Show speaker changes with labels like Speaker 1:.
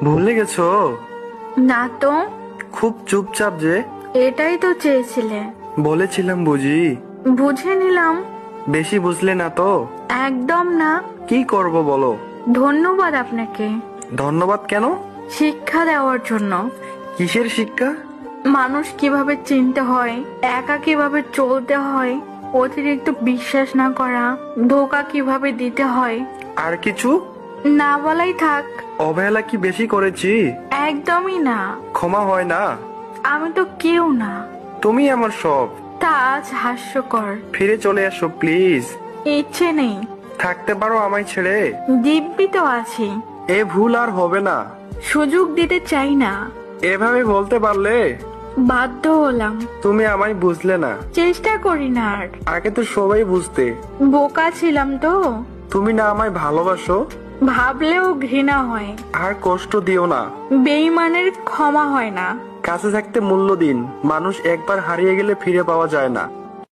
Speaker 1: ভুলে গেছো?
Speaker 2: না তো।
Speaker 1: খুব চুপচাপ যে।
Speaker 2: এটাই তো চেয়েছিলে।
Speaker 1: বলেছিলাম বুঝি।
Speaker 2: বুঝে নিলাম।
Speaker 1: বেশি বুঝলে না তো?
Speaker 2: একদম না।
Speaker 1: কি করব বলো?
Speaker 2: ধন্যবাদ আপনাকে।
Speaker 1: ধন্যবাদ কেন?
Speaker 2: শিক্ষা দেওয়ার জন্য।
Speaker 1: কিসের শিক্ষা?
Speaker 2: মানুষ কিভাবে চিনতে হয়, একা কিভাবে চলতে হয়, অতিরিক্ত বিশ্বাস না করা, ধোঁকা কিভাবে দিতে হয়।
Speaker 1: আর কিছু?
Speaker 2: না বলাই থাক।
Speaker 1: অবহেলা কি বেশি করেছি?
Speaker 2: একদমই না।
Speaker 1: ক্ষমা হয় না?
Speaker 2: আমি তো কেউ না।
Speaker 1: তুমি আমার সব।
Speaker 2: তা আজ হাস্যকর।
Speaker 1: ফিরে চলে আসো প্লিজ।
Speaker 2: ইচ্ছে নেই।
Speaker 1: থাকতে পারো আমায় ছেড়ে?
Speaker 2: দিব্যি তো আছি।
Speaker 1: এ ভুল আর হবে না।
Speaker 2: সুযোগ দিতে চাই না।
Speaker 1: এভাবে বলতে পারলে?
Speaker 2: বাধ্য হলাম।
Speaker 1: তুমি আমায় বুঝলে না।
Speaker 2: চেষ্টা করি না আর।
Speaker 1: আগে তো সবাই বুঝতে।
Speaker 2: বোকা ছিলাম তো।
Speaker 1: তুমি না আমায় ভালোবাসো?
Speaker 2: ভাবলেও ঘৃণা হয়।
Speaker 1: আর কষ্ট দিও না।
Speaker 2: বেঈমানের ক্ষমা হয় না।
Speaker 1: কাছে থাকতে মূল্য দিন। মানুষ একবার হারিয়ে গেলে ফিরে পাওয়া যায় না।